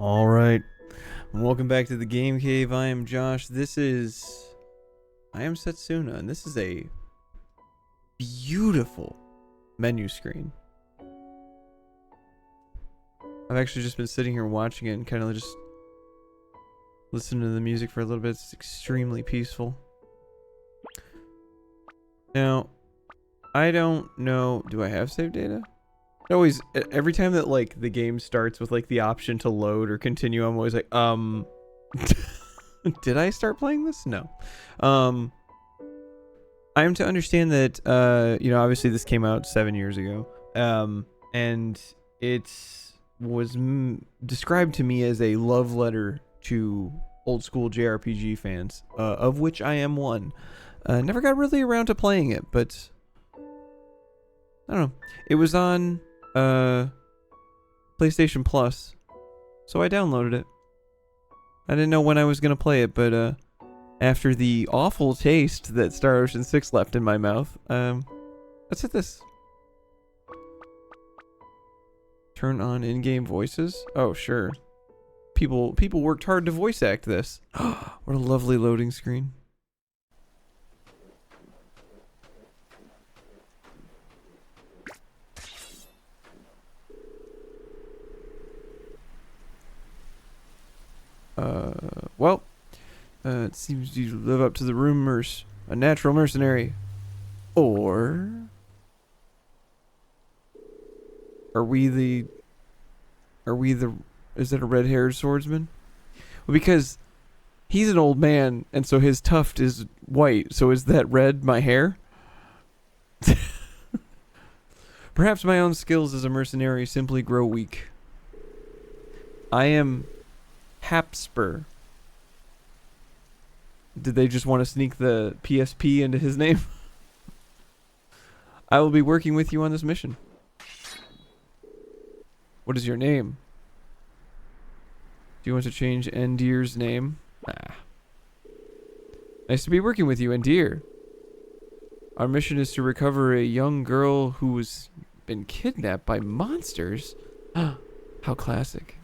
All right. Welcome back to the Game Cave. I am Josh. I am Setsuna, and this is a beautiful menu screen. I've actually just been sitting here watching it and kind of just listening to the music for a little bit. It's extremely peaceful. Now, I don't know. Do I have save data? Always, every time that like the game starts with like the option to load or continue, I'm always like, did I start playing this? No. I am to understand that, obviously this came out 7 years ago, and it was described to me as a love letter to old school JRPG fans, of which I am one. Never got really around to playing it, but I don't know. It was on PlayStation Plus, so I downloaded it. I didn't know when I was gonna play it, but after the awful taste that Star Ocean 6 left in my mouth, let's hit this. Turn on in-game voices. Oh sure, people worked hard to voice act this. What a lovely loading screen. It seems you live up to the rumors. A natural mercenary. Or is it a red-haired swordsman? Well, because he's an old man, and so his tuft is white, so is that red my hair? Perhaps my own skills as a mercenary simply grow weak. I am Hapspur. Did they just want to sneak the PSP into his name? I will be working with you on this mission. What is your name? Do you want to change Endear's name? Ah. Nice to be working with you, Endear. Our mission is to recover a young girl who's been kidnapped by monsters. How classic.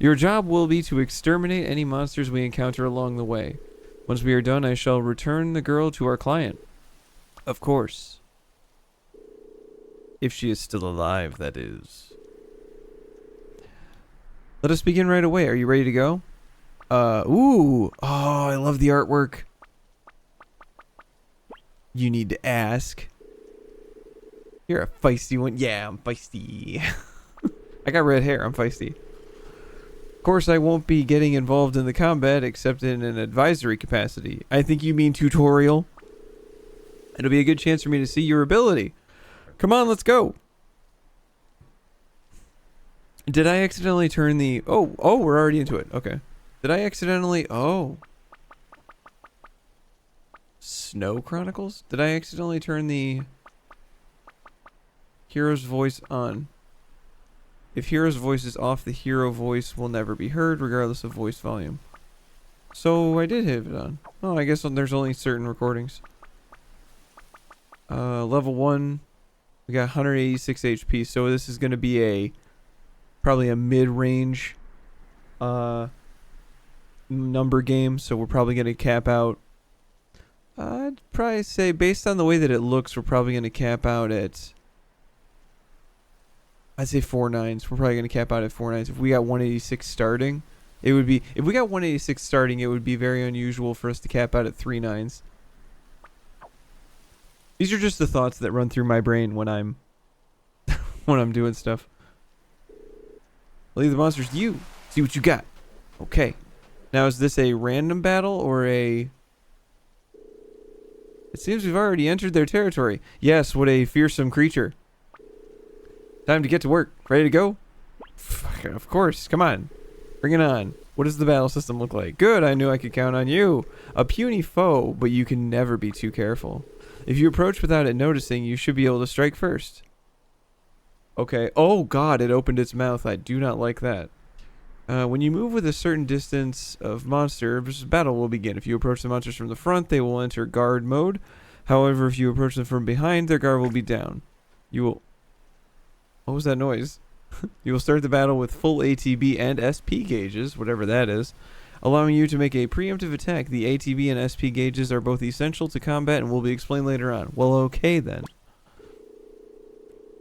Your job will be to exterminate any monsters we encounter along the way. Once we are done, I shall return the girl to our client. Of course. If she is still alive, that is. Let us begin right away. Are you ready to go? Ooh. Oh, I love the artwork. You need to ask. You're a feisty one. Yeah, I'm feisty. I got red hair. I'm feisty. Of course, I won't be getting involved in the combat except in an advisory capacity. I think you mean tutorial. It'll be a good chance for me to see your ability. Come on, let's go. Did I accidentally turn the... Oh, we're already into it. Okay. Did I accidentally... Oh. Snow Chronicles? Did I accidentally turn the hero's voice on? If hero's voice is off, the hero voice will never be heard, regardless of voice volume. So I did have it on. Oh, I guess there's only certain recordings. Level 1, we got 186 HP, so this is going to be probably a mid-range number game, so we're probably going to cap out. I'd probably say, based on the way that it looks, we're probably going to cap out at... I'd say 4 9s. We're probably going to cap out at 4 9s. If we got 186 starting, it would be... If we got 186 starting, it would be very unusual for us to cap out at 3 9s. These are just the thoughts that run through my brain when I'm... when I'm doing stuff. Leave the monsters to you. See what you got. Okay. Now, is this a random battle or a... It seems we've already entered their territory. Yes, what a fearsome creature. Time to get to work. Ready to go? Of course. Come on. Bring it on. What does the battle system look like? Good. I knew I could count on you. A puny foe, but you can never be too careful. If you approach without it noticing, you should be able to strike first. Okay. Oh, God. It opened its mouth. I do not like that. When you move with a certain distance of monsters, battle will begin. If you approach the monsters from the front, they will enter guard mode. However, if you approach them from behind, their guard will be down. You will... What was that noise? You will start the battle with full ATB and SP gauges, whatever that is, allowing you to make a preemptive attack. The ATB and SP gauges are both essential to combat and will be explained later on. Well, okay then.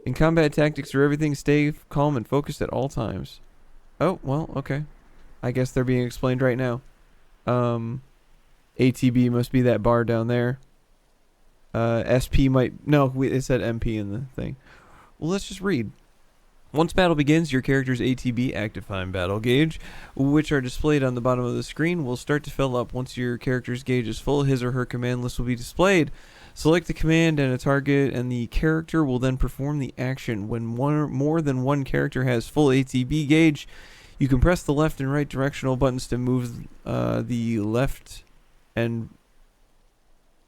In combat tactics or everything, stay calm and focused at all times. Oh, well, okay. I guess they're being explained right now. ATB must be that bar down there. SP might... No, it said MP in the thing. Well, let's just read. Once battle begins, your character's ATB, active time battle gauge, which are displayed on the bottom of the screen, will start to fill up. Once your character's gauge is full, his or her command list will be displayed. Select the command and a target, and the character will then perform the action. When more than one character has full ATB gauge, you can press the left and right directional buttons to move the left and...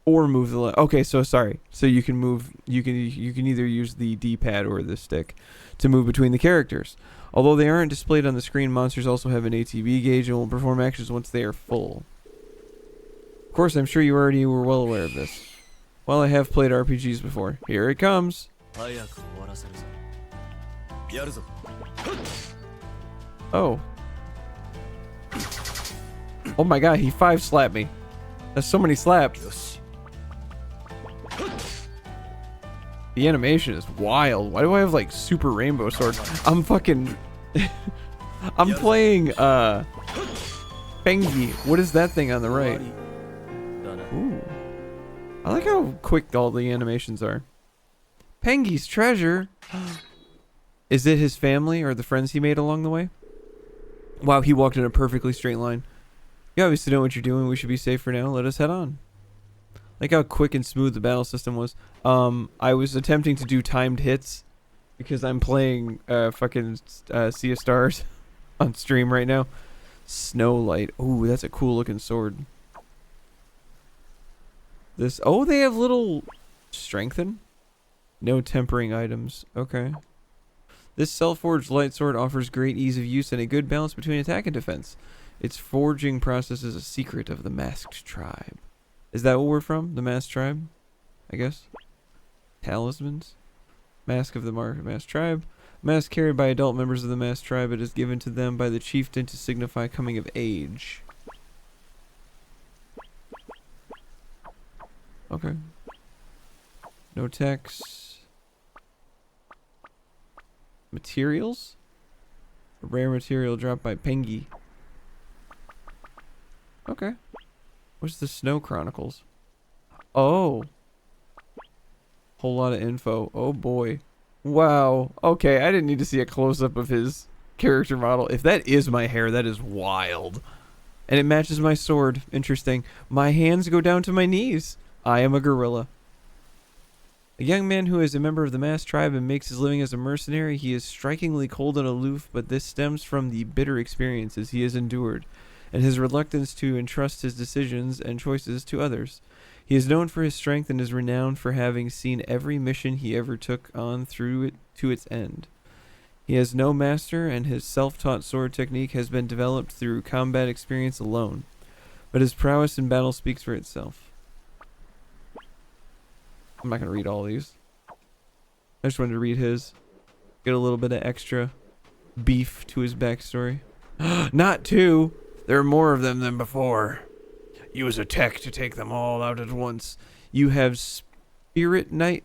Or move the left. Okay, so sorry. So you can move. You can either use the D-pad or the stick to move between the characters. Although they aren't displayed on the screen, monsters also have an ATB gauge and will perform actions once they are full. Of course, I'm sure you already were well aware of this. Well, I have played RPGs before. Here it comes. Oh. Oh my god, he 5-slapped me. That's so many slaps. The animation is wild. Why do I have like super rainbow sword? I'm fucking... I'm playing Pengi. What is that thing on the right? Ooh. I like how quick all the animations are. Pengi's treasure. Is it his family or the friends he made along the way? Wow, he walked in a perfectly straight line. You obviously know what you're doing. We should be safe for now. Let us head on. Like how quick and smooth the battle system was. I was attempting to do timed hits because I'm playing fucking Sea of Stars on stream right now. Snowlight. Ooh, that's a cool looking sword. This. Oh, they have little strengthen. No tempering items. Okay. This self-forged light sword offers great ease of use and a good balance between attack and defense. Its forging process is a secret of the Masked Tribe. Is that what we're from? The Masked Tribe? I guess. Talismans? Mask of the Masked Tribe. Mask carried by adult members of the Masked Tribe. It is given to them by the chieftain to signify coming of age. Okay. No text. Materials? A rare material dropped by Pengi. Okay. What's the Snow Chronicles? Oh. Whole lot of info. Oh boy. Wow. Okay, I didn't need to see a close-up of his character model. If that is my hair, that is wild. And it matches my sword. Interesting. My hands go down to my knees. I am a gorilla. A young man who is a member of the Masked Tribe and makes his living as a mercenary. He is strikingly cold and aloof, but this stems from the bitter experiences he has endured and his reluctance to entrust his decisions and choices to others. He is known for his strength and is renowned for having seen every mission he ever took on through it to its end. He has no master, and his self-taught sword technique has been developed through combat experience alone. But his prowess in battle speaks for itself. I'm not going to read all these. I just wanted to read his. Get a little bit of extra beef to his backstory. Not two! There are more of them than before. Use a tech to take them all out at once. You have Spritnite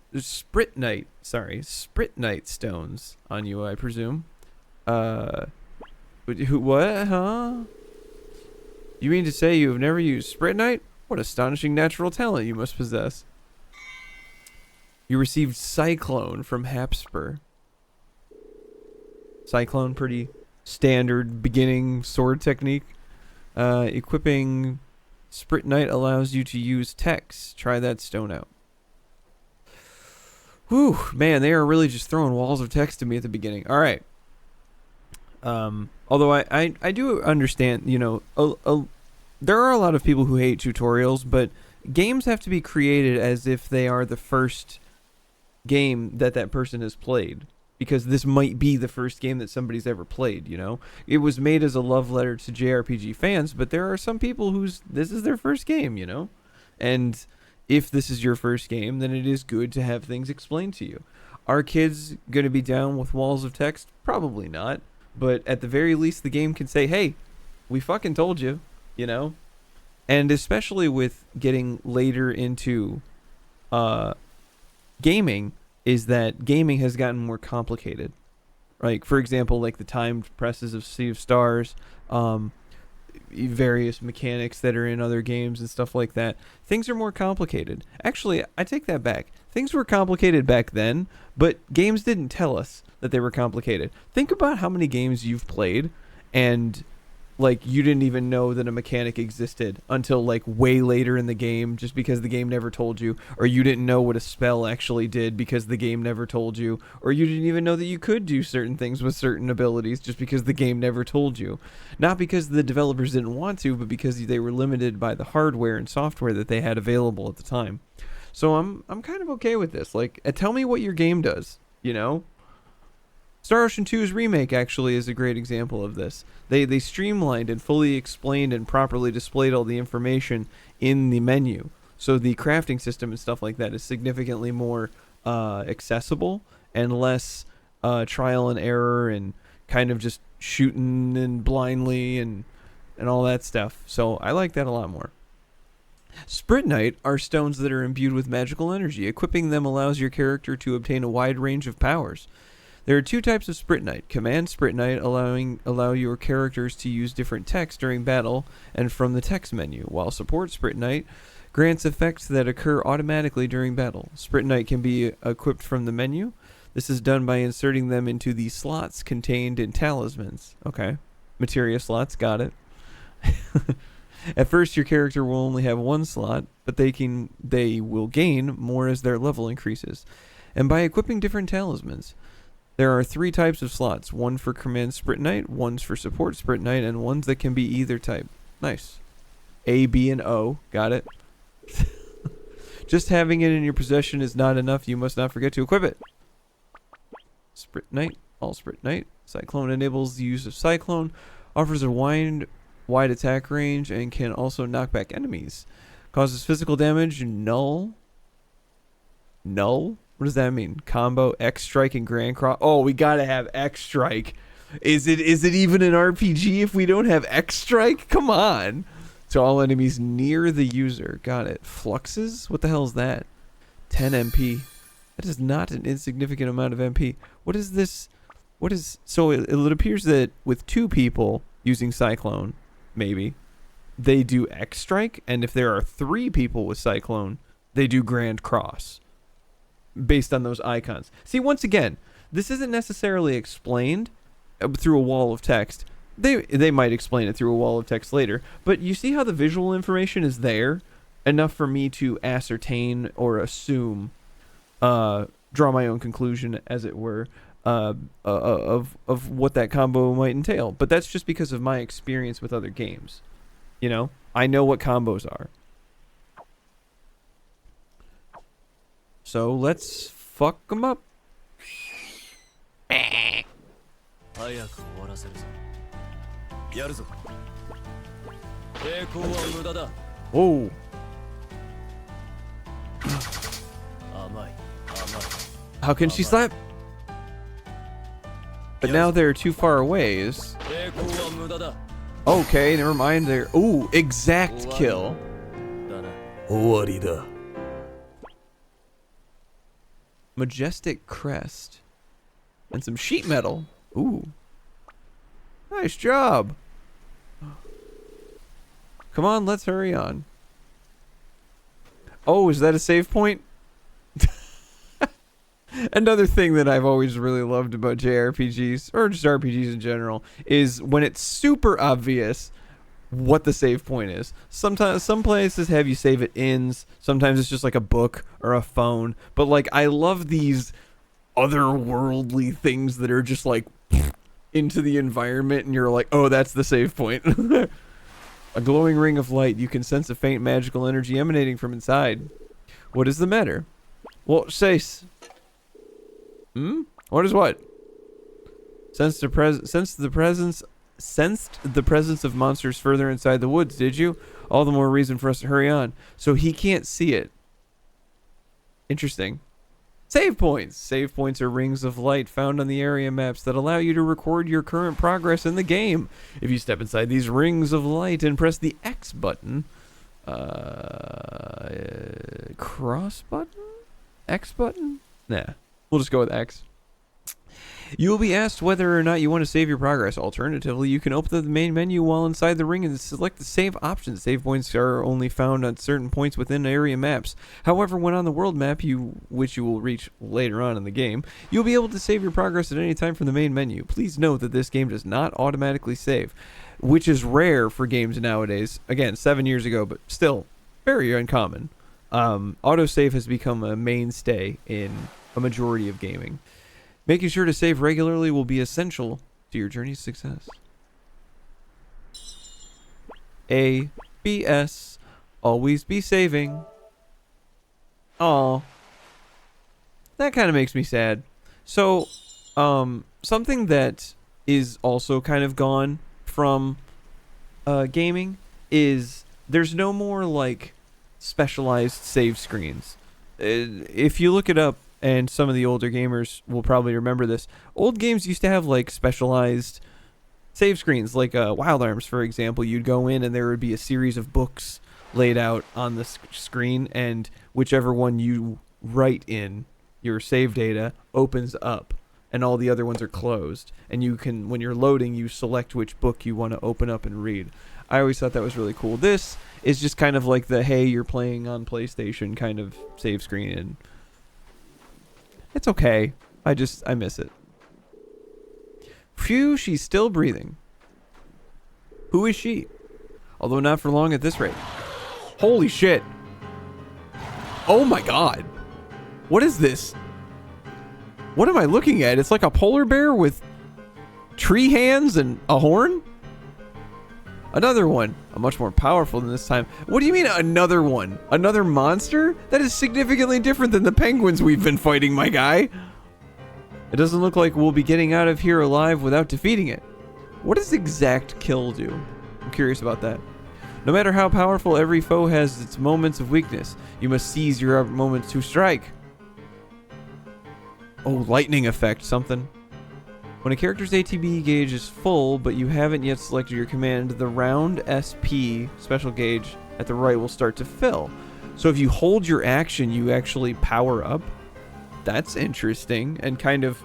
stones on you, I presume. What, huh? You mean to say you have never used Spritnite? What astonishing natural talent you must possess. You received Cyclone from Hapspur. Cyclone, pretty standard beginning sword technique. Equipping Spritnite allows you to use techs. Try that stone out. Whew, man, they are really just throwing walls of text to me at the beginning. All right. Although I do understand, you know, there are a lot of people who hate tutorials, but games have to be created as if they are the first game that person has played. Because this might be the first game that somebody's ever played, you know? It was made as a love letter to JRPG fans, but there are some people this is their first game, you know? And if this is your first game, then it is good to have things explained to you. Are kids going to be down with walls of text? Probably not. But at the very least, the game can say, hey, we fucking told you, you know? And especially with getting later into gaming, is that gaming has gotten more complicated. Like, for example, like the timed presses of Sea of Stars, various mechanics that are in other games and stuff like that. Things are more complicated. Actually, I take that back. Things were complicated back then, but games didn't tell us that they were complicated. Think about how many games you've played and like you didn't even know that a mechanic existed until like way later in the game, just because the game never told you, or you didn't know what a spell actually did because the game never told you, or you didn't even know that you could do certain things with certain abilities just because the game never told you. Not because the developers didn't want to, but because they were limited by the hardware and software that they had available at the time. So I'm kind of okay with this. Like, tell me what your game does, you know? Star Ocean 2's remake actually is a great example of this. They streamlined and fully explained and properly displayed all the information in the menu. So the crafting system and stuff like that is significantly more accessible and less trial and error and kind of just shooting and blindly and all that stuff. So I like that a lot more. Spritnite are stones that are imbued with magical energy. Equipping them allows your character to obtain a wide range of powers. There are two types of Spritnite. Command Spritnite allow your characters to use different text during battle and from the text menu, while Support Spritnite grants effects that occur automatically during battle. Spritnite can be equipped from the menu. This is done by inserting them into the slots contained in talismans. Okay. Materia slots, got it. At first, your character will only have one slot, but they will gain more as their level increases. And by equipping different talismans. There are three types of slots, one for Command Spritnite, one's for Support Spritnite, and ones that can be either type. Nice. A, B, and O. Got it. Just having it in your possession is not enough. You must not forget to equip it. Spritnite. All Spritnite. Cyclone enables the use of Cyclone. Offers a wide attack range and can also knock back enemies. Causes physical damage. Null. Null? What does that mean? Combo, X-Strike, and Grand Cross. Oh, we gotta have X-Strike. Is it even an RPG if we don't have X-Strike? Come on. To all enemies near the user. Got it. Fluxes? What the hell is that? 10 MP. That is not an insignificant amount of MP. What is this? What is... So it appears that with two people using Cyclone, maybe, they do X-Strike. And if there are three people with Cyclone, they do Grand Cross. Based on those icons. See, once again, this isn't necessarily explained through a wall of text. They might explain it through a wall of text later, but you see how the visual information is there enough for me to ascertain or assume, draw my own conclusion, as it were, of what that combo might entail. But that's just because of my experience with other games. You know, I know what combos are. So let's fuck them up. Oh. How can she slap? But now they're too far away. Okay, never mind. They're... Ooh, exact kill. Majestic crest. And some sheet metal. Ooh. Nice job. Come on, let's hurry on. Oh, is that a save point? Another thing that I've always really loved about JRPGs, or just RPGs in general, is when it's super obvious what the save point is. Sometimes some places have you save at inns, sometimes it's just like a book or a phone, but like I love these otherworldly things that are just like into the environment and you're like, oh, that's the save point. A glowing ring of light. You can sense a faint magical energy emanating from inside. What is the matter? Well, Sace. What is what? Sensed the presence of monsters further inside the woods, did you? All the more reason for us to hurry on. So he can't see it. Interesting. Save points. Save points are rings of light found on the area maps that allow you to record your current progress in the game. If you step inside these rings of light and press the X button, cross button? X button? Nah, we'll just go with X. You will be asked whether or not you want to save your progress. Alternatively, you can open the main menu while inside the ring and select the save option. Save points are only found on certain points within area maps. However, when on the world map, which you will reach later on in the game, you'll be able to save your progress at any time from the main menu. Please note that this game does not automatically save, which is rare for games nowadays. Again, 7 years ago, but still very uncommon. Autosave has become a mainstay in a majority of gaming. Making sure to save regularly will be essential to your journey's success. ABS. Always be saving. Aw. That kind of makes me sad. So, something that is also kind of gone from gaming is there's no more like specialized save screens. If you look it up, and some of the older gamers will probably remember this, old games used to have like specialized save screens, like Wild Arms, for example. You'd go in and there would be a series of books laid out on the screen, and whichever one you write in your save data opens up, and all the other ones are closed. And you can, when you're loading, you select which book you want to open up and read. I always thought that was really cool. This is just kind of like the, hey, you're playing on PlayStation kind of save screen, and it's okay. I miss it. Phew, she's still breathing. Who is she? Although not for long at this rate. Holy shit. Oh my god. What is this? What am I looking at? It's like a polar bear with tree hands and a horn? Another one. Much more powerful than this time. What do you mean another one? Another monster? That is significantly different than the penguins we've been fighting, my guy. It doesn't look like we'll be getting out of here alive without defeating it. What does exact kill do? I'm curious about that. No matter how powerful, every foe has its moments of weakness. You must seize your moments to strike. Oh, lightning effect, something. When a character's ATB gauge is full, but you haven't yet selected your command, the round SP special gauge at the right will start to fill. So if you hold your action, you actually power up. That's interesting, and kind of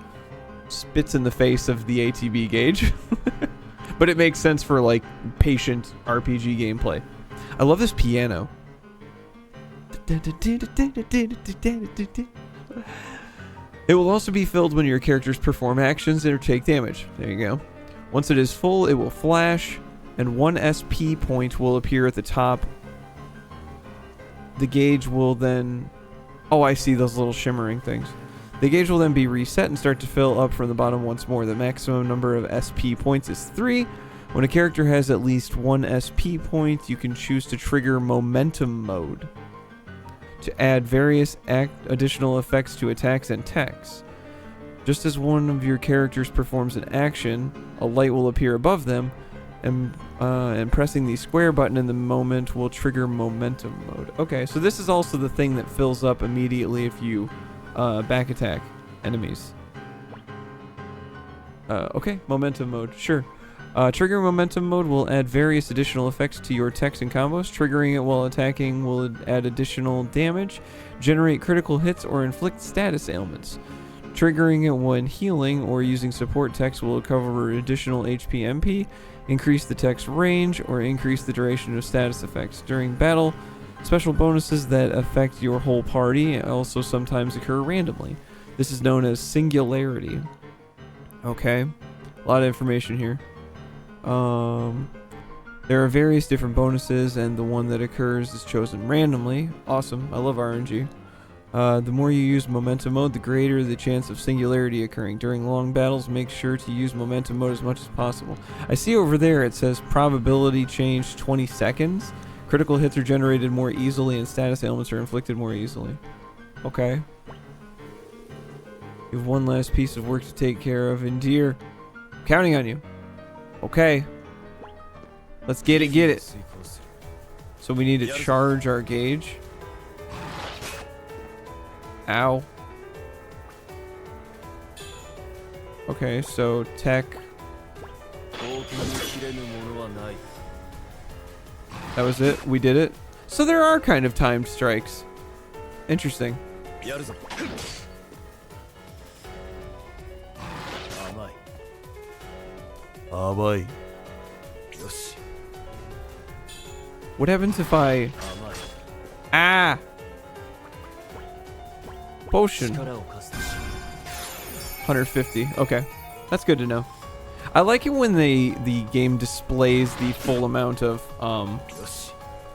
spits in the face of the ATB gauge. But it makes sense for like patient RPG gameplay. I love this piano. It will also be filled when your characters perform actions or take damage. There you go. Once it is full, it will flash, and 1 SP point will appear at the top. The gauge will then... Oh, I see those little shimmering things. The gauge will then be reset and start to fill up from the bottom once more. The maximum number of SP points is 3. When a character has at least 1 SP point, you can choose to trigger momentum mode to add various additional effects to attacks and techs. Just as one of your characters performs an action, a light will appear above them, and pressing the square button in the moment will trigger momentum mode. Okay, so this is also the thing that fills up immediately if you back attack enemies. Okay, momentum mode, sure. Triggering momentum mode will add various additional effects to your techs and combos. Triggering it while attacking will add additional damage, generate critical hits, or inflict status ailments. Triggering it when healing or using support techs will cover additional HP MP, increase the tech's range, or increase the duration of status effects. During battle, special bonuses that affect your whole party also sometimes occur randomly. This is known as singularity. Okay, a lot of information here. There are various different bonuses, and the one that occurs is chosen randomly. Awesome. I love RNG. The more you use momentum mode, the greater the chance of singularity occurring. During long battles, make sure to use momentum mode as much as possible. I see over there it says probability change 20 seconds. Critical hits are generated more easily, and status ailments are inflicted more easily. Okay. You have one last piece of work to take care of, and dear, I'm counting on you. Okay. Let's get it. So we need to charge our gauge. Ow. Okay, so tech. That was it. We did it. So there are kind of timed strikes. Interesting. What happens if I... Ah! Potion. 150. Okay. That's good to know. I like it when the game displays the full amount of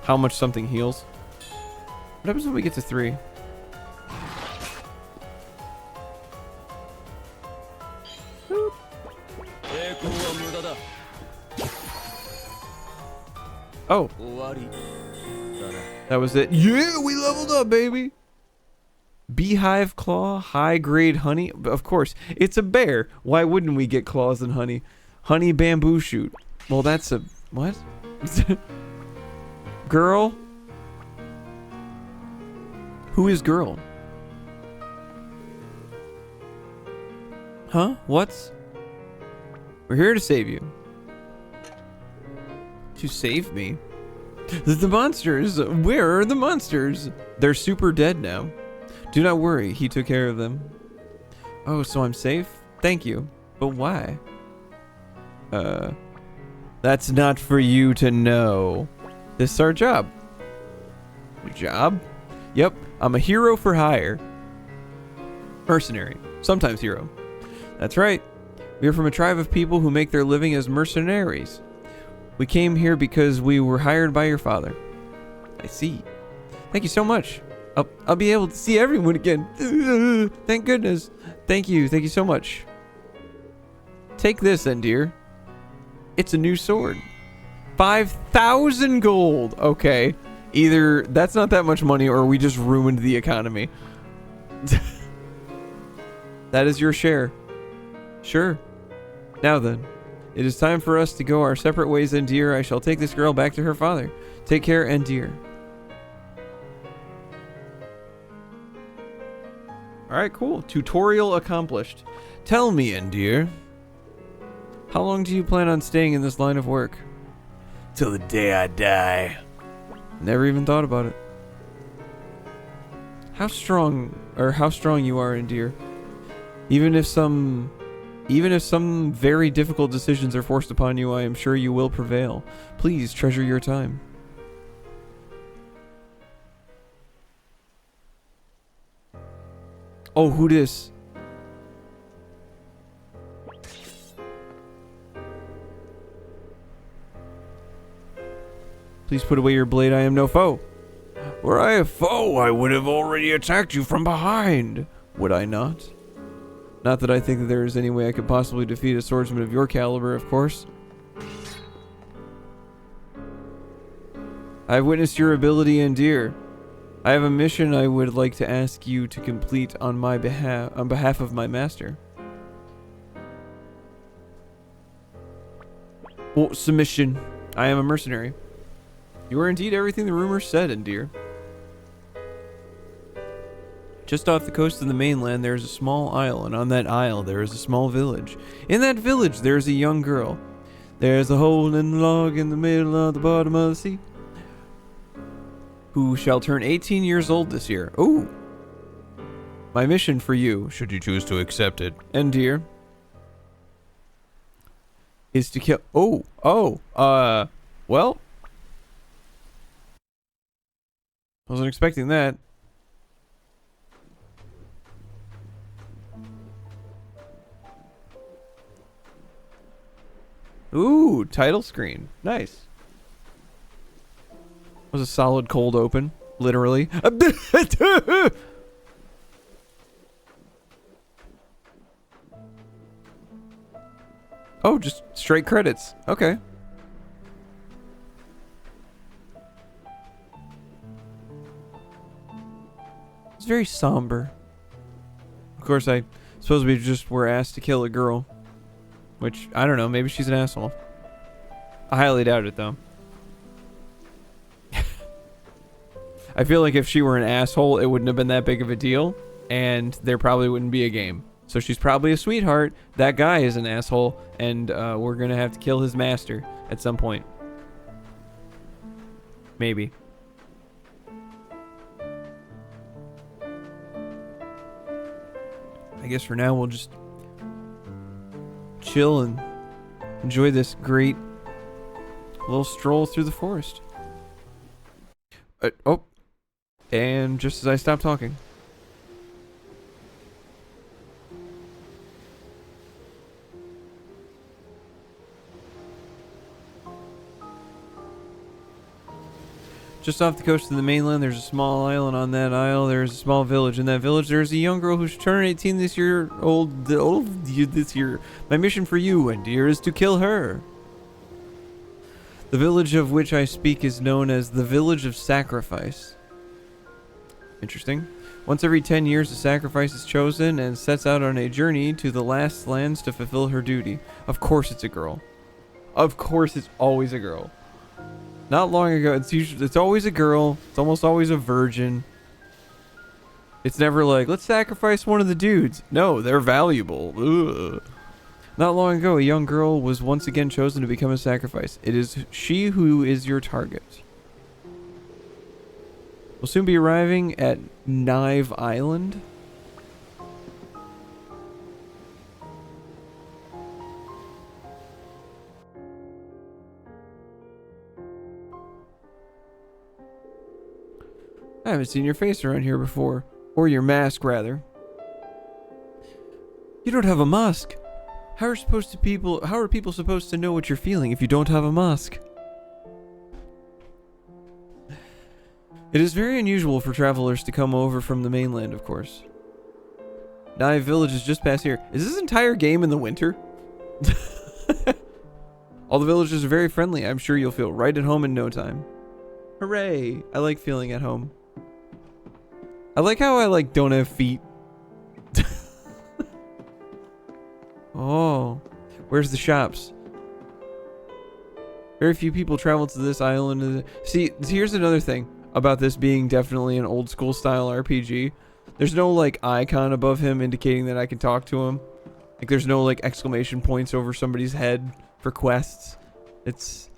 how much something heals. What happens when we get to 3? Oh. That was it. Yeah, we leveled up, baby. Beehive claw, high grade honey. Of course, it's a bear. Why wouldn't we get claws and honey? Honey bamboo shoot. Well, that's a... What? Girl? Who is girl? Huh? What? We're here to save you. To save me? The monsters! Where are the monsters? They're super dead now. Do not worry, he took care of them. Oh, so I'm safe? Thank you. But why? That's not for you to know. This is our job. Job? Yep, I'm a hero for hire. Mercenary. Sometimes hero. That's right. We are from a tribe of people who make their living as mercenaries. We came here because we were hired by your father. I see. Thank you so much. I'll be able to see everyone again. Thank goodness. Thank you so much. Take this, Endir. It's a new sword. 5,000 gold. Okay. Either that's not that much money or we just ruined the economy. That is your share. Sure. Now then, it is time for us to go our separate ways, Endir. I shall take this girl back to her father. Take care, Endir. Alright, cool. Tutorial accomplished. Tell me, Endir. How long do you plan on staying in this line of work? Till the day I die. Never even thought about it. How strong you are, Endir. Even if some very difficult decisions are forced upon you, I am sure you will prevail. Please treasure your time. Oh, who dis? Please put away your blade, I am no foe. Were I a foe, I would have already attacked you from behind. Would I not? Not that I think that there is any way I could possibly defeat a swordsman of your caliber, of course. I have witnessed your ability, Endir. I have a mission I would like to ask you to complete on behalf of my master. Well, submission. I am a mercenary. You are indeed everything the rumors said, Endir. Just off the coast of the mainland, there is a small isle, and on that isle there is a small village. In that village, there is a young girl. There is a hole in the log in the middle of the bottom of the sea, who shall turn 18 years old this year. Ooh. My mission for you, should you choose to accept it, Endir, is to kill... well... I wasn't expecting that. Ooh, title screen. Nice. Was a solid cold open, literally. Oh, just straight credits. Okay. It's very somber. Of course, I suppose we just were asked to kill a girl. Which, I don't know, maybe she's an asshole. I highly doubt it, though. I feel like if she were an asshole, it wouldn't have been that big of a deal, and there probably wouldn't be a game. So she's probably a sweetheart. That guy is an asshole, and we're gonna have to kill his master at some point. Maybe. I guess for now we'll just chill and enjoy this great little stroll through the forest. Oh, and just as I stop talking. Just off the coast of the mainland, there's a small island. On that isle, there's a small village. In that village, there's a young girl who's turning 18 this year. This year. My mission for you, and dear, is to kill her. The village of which I speak is known as the Village of Sacrifice. Interesting. Once every 10 years, a sacrifice is chosen and sets out on a journey to the last lands to fulfill her duty. Of course it's a girl. Of course it's always a girl. Not long ago, it's always a girl. It's almost always a virgin. It's never like, let's sacrifice one of the dudes. No, they're valuable. Ugh. Not long ago, a young girl was once again chosen to become a sacrifice. It is she who is your target. We'll soon be arriving at Knive Island. I haven't seen your face around here before. Or your mask, rather. You don't have a mask. How are people supposed to know what you're feeling if you don't have a mask? It is very unusual for travelers to come over from the mainland, of course. Knive Village is just past here. Is this entire game in the winter? All the villagers are very friendly. I'm sure you'll feel right at home in no time. Hooray! I like feeling at home. I like how I don't have feet. Oh, where's the shops? Very few people travel to this island. See, here's another thing about this being definitely an old school style RPG. There's no icon above him indicating that I can talk to him. There's no exclamation points over somebody's head for quests. It's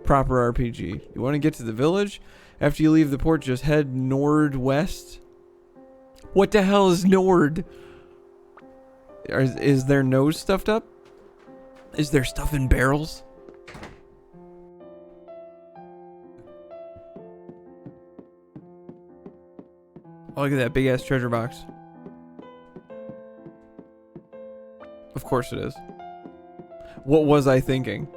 proper RPG. You want to get to the village? After you leave the port, just head nordwest. What the hell is Nord? Is their nose stuffed up? Is there stuff in barrels? Oh, look at that big ass treasure box. Of course it is. What was I thinking?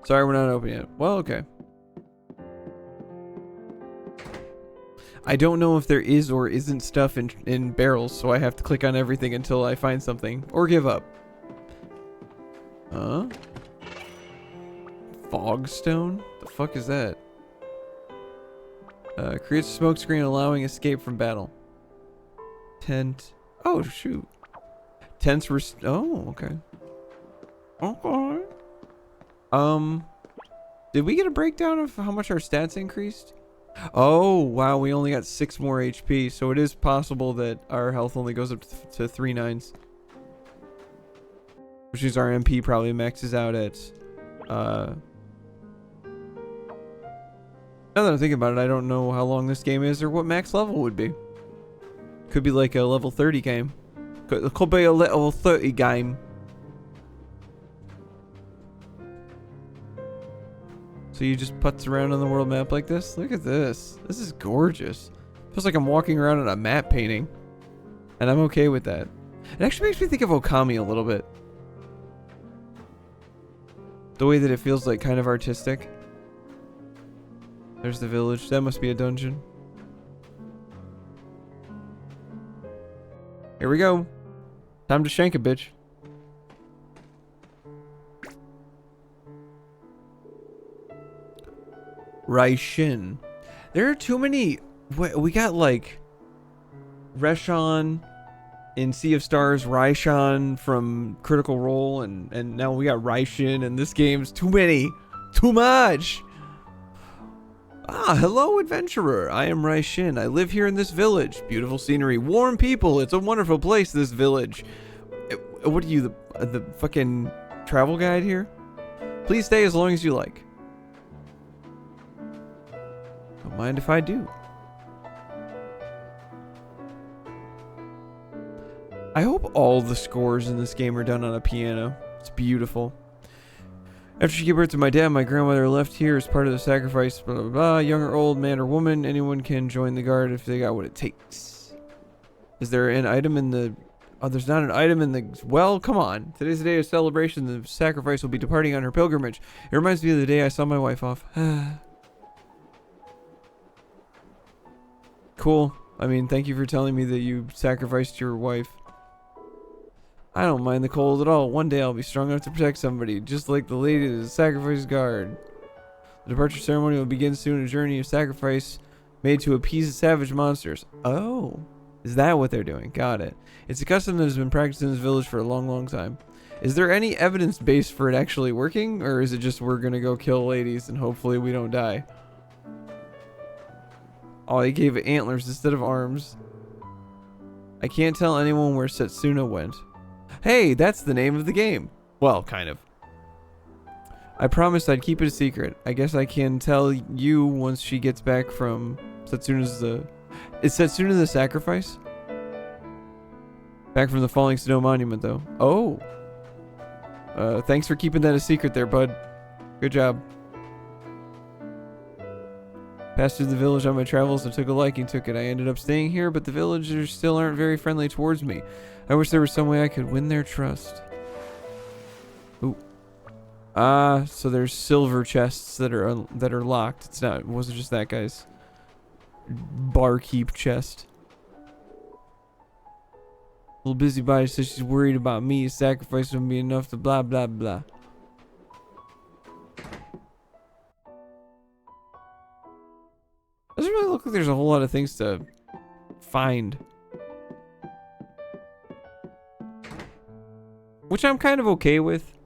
Sorry, we're not open yet. Well, okay. I don't know if there is or isn't stuff in barrels, so I have to click on everything until I find something. Or give up. Huh? Fogstone? The fuck is that? Creates a smoke screen allowing escape from battle. Tent. Oh, shoot. Tents were... Oh, okay. Okay. Did we get a breakdown of how much our stats increased? Oh, wow, we only got 6 more HP, so it is possible that our health only goes up to 3 nines. Which means our MP probably maxes out at, now that I'm thinking about it, I don't know how long this game is or what max level would be. Could be like a level 30 game. Could be a level 30 game. So you just putz around on the world map like this? Look at this. This is gorgeous. Feels like I'm walking around in a map painting. And I'm okay with that. It actually makes me think of Okami a little bit. The way that it feels like kind of artistic. There's the village. That must be a dungeon. Here we go. Time to shank a bitch. Raishin. There are too many. We got Reshan in Sea of Stars, Raishan from Critical Role, and now we got Raishin, and this game's too many. Too much. Ah, hello, adventurer. I am Raishin. I live here in this village. Beautiful scenery, warm people. It's a wonderful place, this village. What are you, the fucking travel guide here? Please stay as long as you like. Don't mind if I do. I hope all the scores in this game are done on a piano. It's beautiful. After she gave birth to my dad, my grandmother left here as part of the sacrifice. Blah, blah, blah. Young or old, man or woman, anyone can join the guard if they got what it takes. Is there an item in the... Oh, there's not an item in the... Well, come on. Today's the day of celebration. The sacrifice will be departing on her pilgrimage. It reminds me of the day I saw my wife off. Cool. I mean, thank you for telling me that you sacrificed your wife. I don't mind the cold at all. One day I'll be strong enough to protect somebody, just like the lady of the sacrifice guard. The departure ceremony will begin soon, a journey of sacrifice made to appease the savage monsters. Oh, is that what they're doing? Got it. It's a custom that has been practiced in this village for a long, long time. Is there any evidence base for it actually working, or is it just we're gonna go kill ladies and hopefully we don't die? Oh, they gave it antlers instead of arms. I can't tell anyone where Setsuna went. Hey, that's the name of the game. Well, kind of. I promised I'd keep it a secret. I guess I can tell you once she gets back from Setsuna's the... Is Setsuna the sacrifice? Back from the falling snow monument, though. Oh. Thanks for keeping that a secret there, bud. Good job. Passed through the village on my travels and took a liking to it. I ended up staying here, but the villagers still aren't very friendly towards me. I wish there was some way I could win their trust. Ooh. Ah, so there's silver chests that are locked. It's not. It wasn't just that guy's barkeep chest. Little busybody says she's worried about me. Sacrifice wouldn't be enough to blah blah blah. Doesn't really look like there's a whole lot of things to find. Which I'm kind of okay with.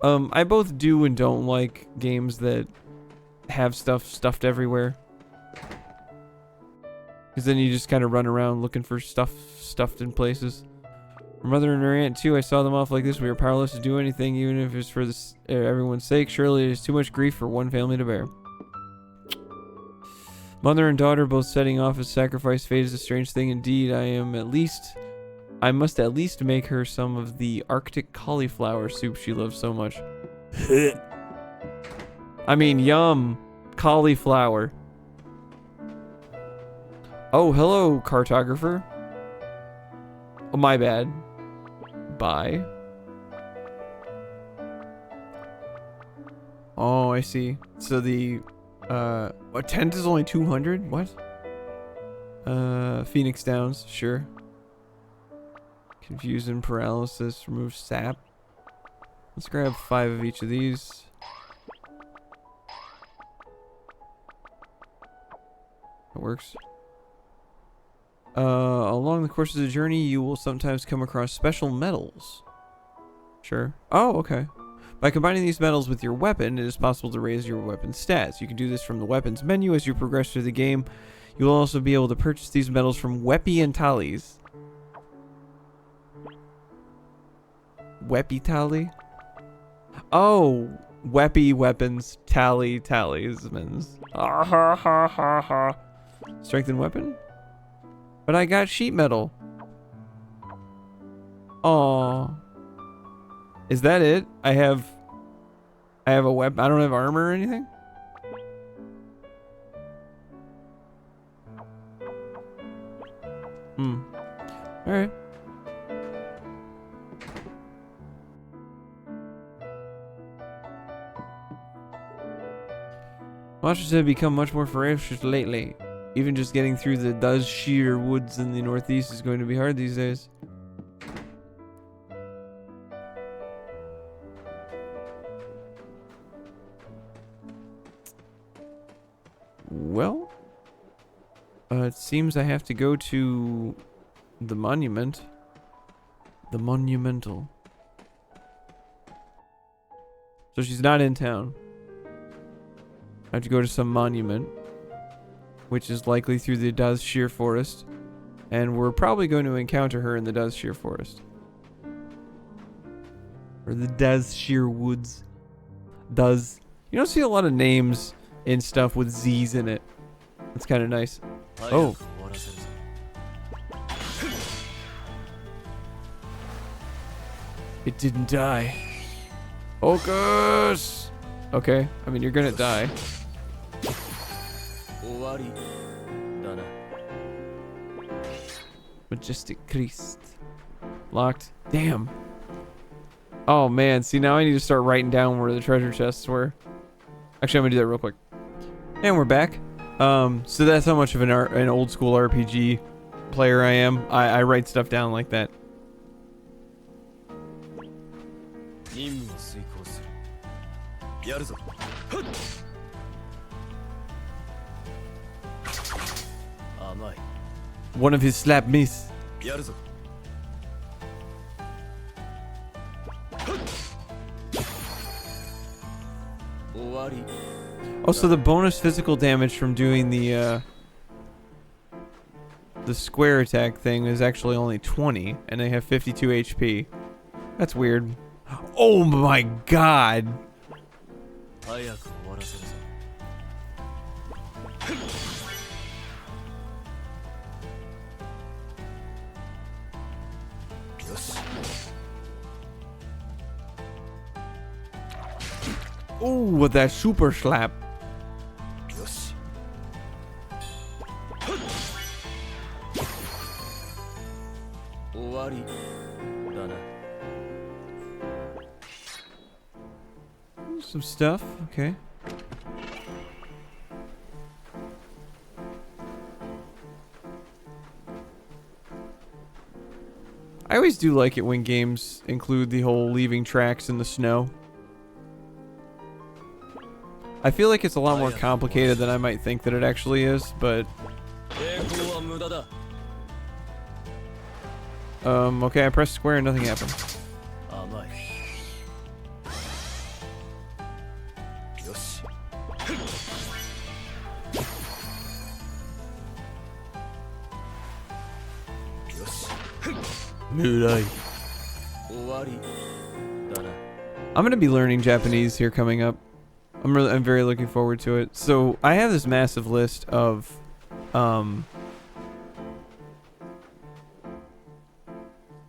I both do and don't like games that have stuff stuffed everywhere. Because then you just kind of run around looking for stuff stuffed in places. Her mother and her aunt too, I saw them off like this. We were powerless to do anything, even if it's for everyone's sake. Surely it is too much grief for one family to bear. Mother and daughter both setting off as sacrifice. Fate is a strange thing indeed. I must at least make her some of the Arctic cauliflower soup she loves so much. I mean, yum. Cauliflower. Oh, hello, cartographer. Oh, my bad. Bye. Oh, I see. So the... a tent is only 200? What? Phoenix Downs, sure. Confusion, paralysis, remove sap. Let's grab 5 of each of these. That works. Along the course of the journey, you will sometimes come across special metals. Sure. Oh, okay. By combining these metals with your weapon, it is possible to raise your weapon's stats. You can do this from the weapons menu as you progress through the game. You will also be able to purchase these metals from Weppy and Tallies. Weppy Tally? Oh, Weppy weapons, Tally talismans. Ah, ha, ha, ha, ha. Strengthened weapon? But I got sheet metal. Aww. Is that it? I have a weapon. I don't have armor or anything? Alright. Monsters have become much more ferocious lately. Even just getting through the Dazshir woods in the northeast is going to be hard these days. Well, it seems I have to go to the monument. The monumental. So she's not in town. I have to go to some monument. which is likely through the Dazshir Forest. And we're probably going to encounter her in the Dazshir Forest. Or the Dazshir Woods. Daz. You don't see a lot of names in stuff with Z's in it. It's kind of nice. Oh. It didn't die. Focus! Okay, I mean, you're gonna die. Majestic Christ. Locked. Damn. Oh man, see now I need to start writing down where the treasure chests were. Actually, I'm gonna do that real quick. And we're back. So that's how much of an old school RPG player I am. I write stuff down like that. One of his slap miss. Oh, so the bonus physical damage from doing the square attack thing is actually only 20, and they have 52 HP. That's weird. Oh my god! Ooh, with that super slap. Some stuff, okay. I always do like it when games include the whole leaving tracks in the snow. I feel like it's a lot more complicated than I might think that it actually is, but... okay, I pressed square and nothing happened. I'm gonna be learning Japanese here coming up. I'm very looking forward to it. So I have this massive list of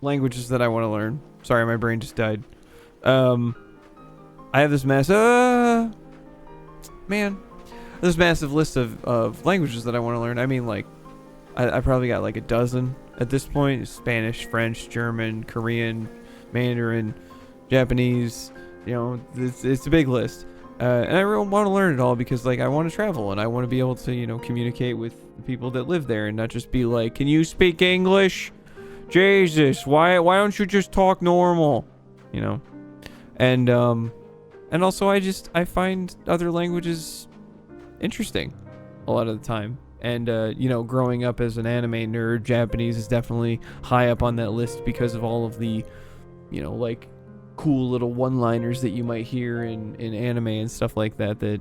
languages that I want to learn. Sorry, my brain just died. I have this massive this massive list of languages that I want to learn. I mean, like, I probably got like a dozen at this point. Spanish, French, German, Korean, Mandarin, Japanese. You know, it's a big list. And I really want to learn it all because, like, I want to travel and I want to be able to, you know, communicate with the people that live there and not just be like, can you speak English? Jesus, why don't you just talk normal? You know? And also I find other languages interesting a lot of the time. And, you know, growing up as an anime nerd, Japanese is definitely high up on that list because of all of the, you know, like, cool little one-liners that you might hear in anime and stuff like that that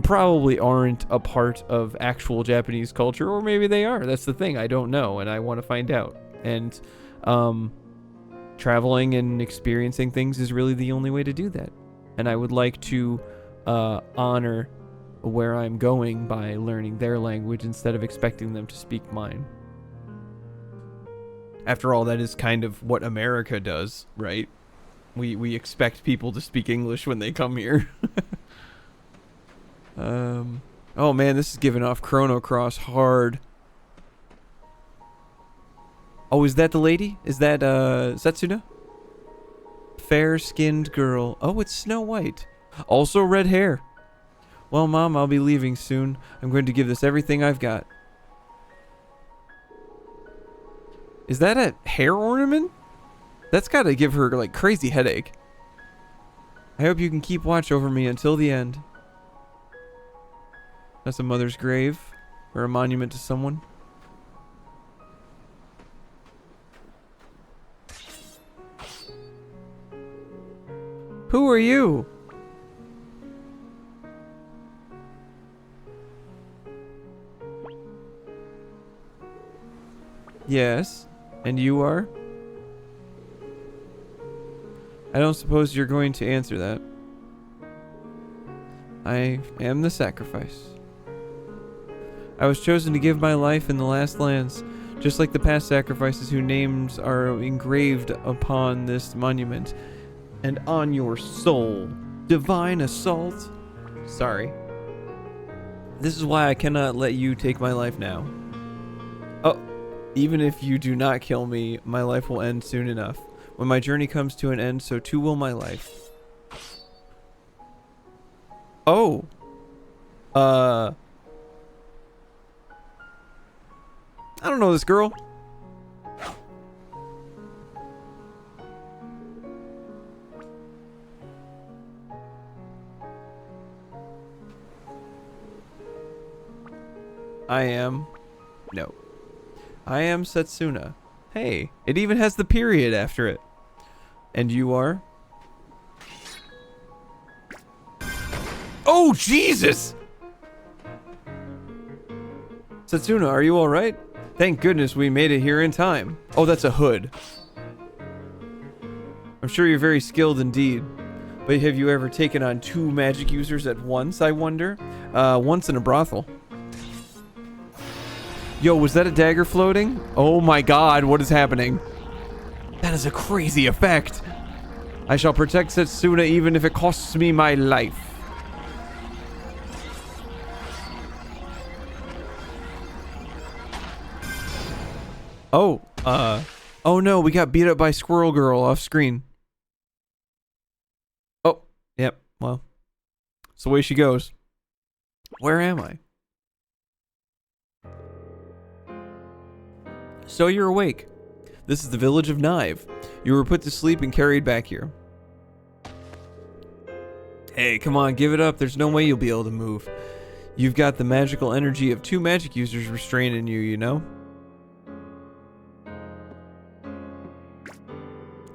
probably aren't a part of actual Japanese culture, or maybe they are. That's the thing. I don't know, and I want to find out. And traveling and experiencing things is really the only way to do that. And I would like to honor where I'm going by learning their language instead of expecting them to speak mine. After all, that is kind of what America does, right? We expect people to speak English when they come here. Oh man, this is giving off Chrono Cross hard. Oh, is that the lady? Is that Setsuna? Fair-skinned girl. Oh, it's Snow White. Also red hair. Well, Mom, I'll be leaving soon. I'm going to give this everything I've got. Is that a hair ornament? That's got to give her, like, crazy headache. I hope you can keep watch over me until the end. That's a mother's grave. Or a monument to someone. Who are you? Yes. And you are? I don't suppose you're going to answer that. I am the sacrifice. I was chosen to give my life in the last lands, just like the past sacrifices whose names are engraved upon this monument and on your soul. Divine assault. Sorry. This is why I cannot let you take my life now. Oh, even if you do not kill me, my life will end soon enough. When my journey comes to an end, so too will my life. Oh. I don't know this girl. I am Setsuna. Hey, it even has the period after it. And you are? Oh, Jesus! Setsuna, are you alright? Thank goodness we made it here in time. Oh, that's a hood. I'm sure you're very skilled indeed. But have you ever taken on 2 magic users at once, I wonder? Once in a brothel. Yo, was that a dagger floating? Oh my god, what is happening? That is a crazy effect. I shall protect Setsuna even if it costs me my life. Oh, oh no, we got beat up by Squirrel Girl off screen. Oh, yep, well, it's the way she goes. Where am I? So you're awake. This is the village of Nive. You were put to sleep and carried back here. Hey, come on, give it up. There's no way you'll be able to move. You've got the magical energy of 2 magic users restraining you, you know?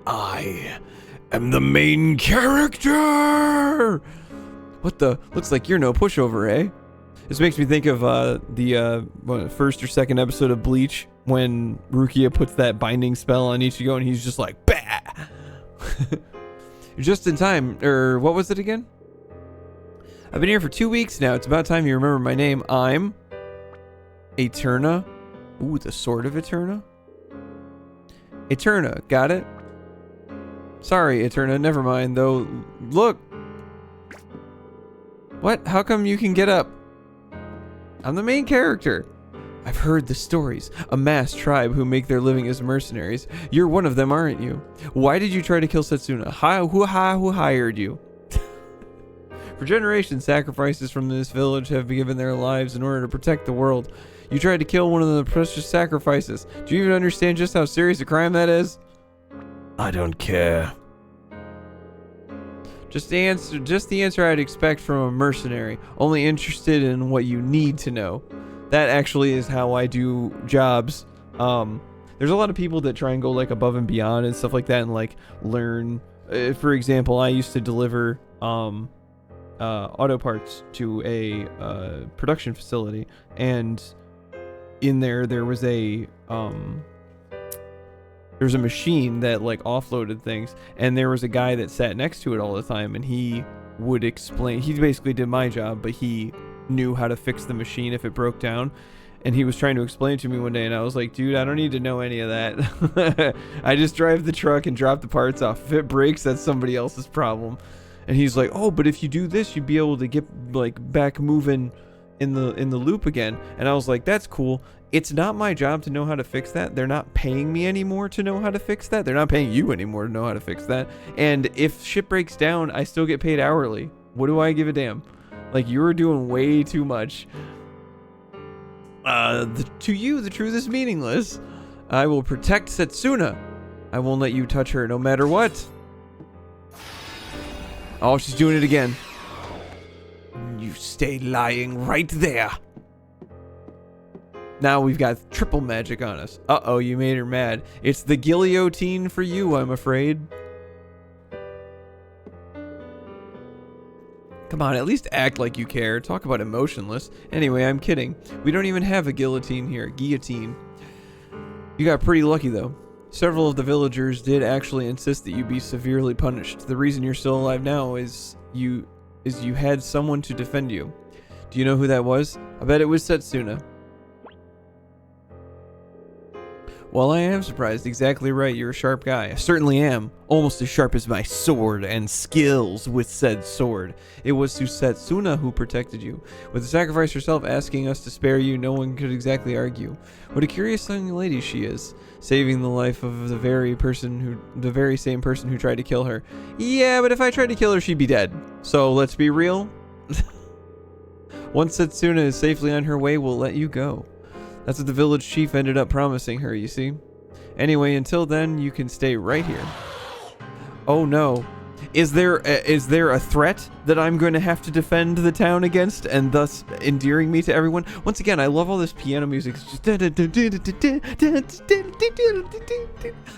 I am the main character! What the? Looks like you're no pushover, eh? This makes me think of the first or second episode of Bleach when Rukia puts that binding spell on Ichigo and he's just like, bah! You're just in time. Or what was it again? I've been here for 2 weeks now. It's about time you remember my name. I'm Eterna. Ooh, the sword of Eterna? Eterna, got it? Sorry, Eterna, never mind, though. Look! What? How come you can get up? I'm the main character. I've heard the stories. A masked tribe who make their living as mercenaries. You're one of them, aren't you? Why did you try to kill Setsuna? Who hired you? For generations, sacrifices from this village have given their lives in order to protect the world. You tried to kill one of the precious sacrifices. Do you even understand just how serious a crime that is? I don't care. Just the answer I'd expect from a mercenary. Only interested in what you need to know. That actually is how I do jobs. There's a lot of people that try and go like above and beyond and stuff like that and like learn. For example, I used to deliver auto parts to a production facility, and in there was a there's a machine that like offloaded things, and there was a guy that sat next to it all the time, and he would explain. He basically did my job, but he knew how to fix the machine if it broke down, and he was trying to explain it to me one day, and I was like, dude, I don't need to know any of that. I just drive the truck and drop the parts off. If it breaks, that's somebody else's problem. And he's like, oh, but if you do this, you'd be able to get like back moving in the loop again. And I was like, that's cool. It's not my job to know how to fix that. They're not paying me anymore to know how to fix that. They're not paying you anymore to know how to fix that. And if shit breaks down, I still get paid hourly. What do I give a damn? Like, you're doing way too much. To you, the truth is meaningless. I will protect Setsuna. I won't let you touch her no matter what. Oh, she's doing it again. You stay lying right there. Now we've got triple magic on us. Uh-oh, you made her mad. It's the guillotine for you, I'm afraid. Come on, at least act like you care. Talk about emotionless. Anyway, I'm kidding. We don't even have a guillotine here. Guillotine. You got pretty lucky though. Several of the villagers did actually insist that you be severely punished. The reason you're still alive now is you had someone to defend you. Do you know who that was? I bet it was Setsuna. Well, I am surprised. Exactly right. You're a sharp guy. I certainly am. Almost as sharp as my sword and skills with said sword. It was Setsuna who protected you. With the sacrifice herself asking us to spare you, no one could exactly argue. What a curious young lady she is. Saving the life of the very same person who tried to kill her. Yeah, but if I tried to kill her, she'd be dead. So let's be real. Once Setsuna is safely on her way, we'll let you go. That's what the village chief ended up promising her, you see. Anyway, until then, you can stay right here. Oh no. Is there a threat that I'm going to have to defend the town against, and thus endearing me to everyone? Once again, I love all this piano music. It's just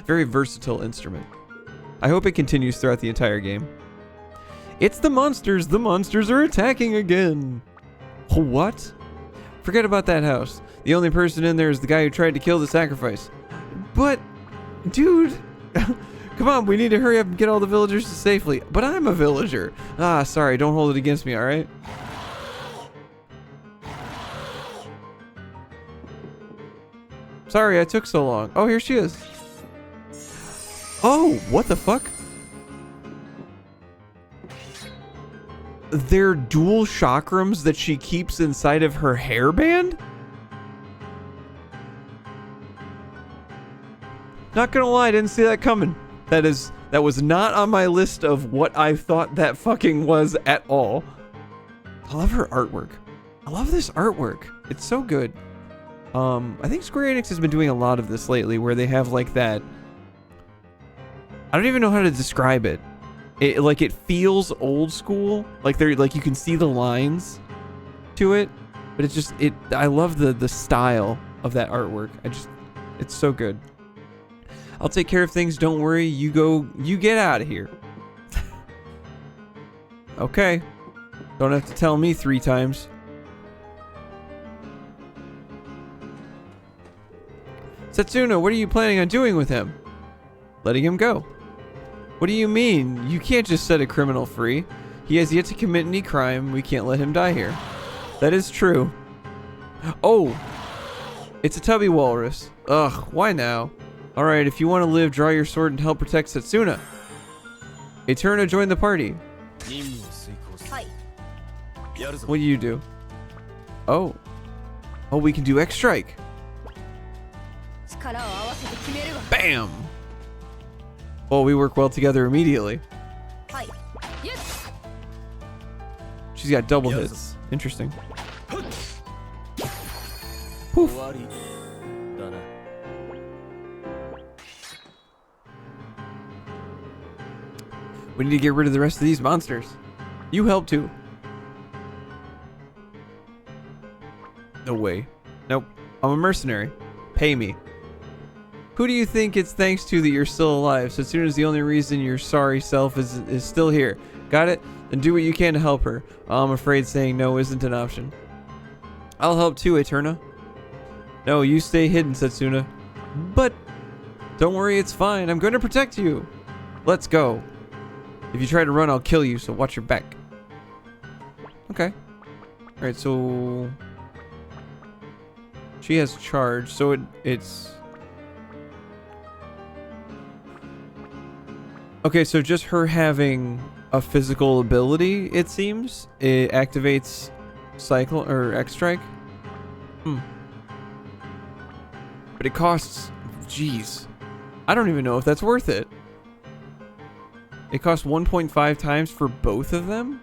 very versatile instrument. I hope it continues throughout the entire game. It's the monsters. The monsters are attacking again. What? Forget about that house. The only person in there is the guy who tried to kill the sacrifice. But, dude, come on, we need to hurry up and get all the villagers safely. But I'm a villager. Ah, sorry, don't hold it against me, alright? Sorry, I took so long. Oh, here she is. Oh, what the fuck? They're dual chakrams that she keeps inside of her hairband? Not gonna lie, I didn't see that coming. That was not on my list of what I thought that fucking was at all. I love her artwork. I love this artwork. It's so good. I think Square Enix has been doing a lot of this lately, where they have like that. I don't even know how to describe it. It feels old school. Like you can see the lines to it, but it's just I love the style of that artwork. It's so good. I'll take care of things, don't worry. You get out of here. Okay. Don't have to tell me 3 times. Setsuna, what are you planning on doing with him? Letting him go. What do you mean? You can't just set a criminal free. He has yet to commit any crime. We can't let him die here. That is true. Oh! It's a tubby walrus. Ugh, why now? Alright, if you want to live, draw your sword and help protect Setsuna. Eterna, join the party. What do you do? Oh. Oh, we can do X-Strike. Bam! Oh, we work well together immediately. She's got double hits. Interesting. Poof. We need to get rid of the rest of these monsters. You help too. No way. Nope. I'm a mercenary. Pay me. Who do you think it's thanks to that you're still alive? Setsuna's the only reason your sorry self is still here. Got it? Then do what you can to help her. I'm afraid saying no isn't an option. I'll help too, Eterna. No, you stay hidden, Setsuna. But don't worry, it's fine. I'm going to protect you. Let's go. If you try to run, I'll kill you, so watch your back. Okay. Alright, so she has charge, so it's okay, so just her having a physical ability, it seems, it activates cycle or X-Strike. But it costs, jeez, I don't even know if that's worth it. It costs 1.5 times for both of them?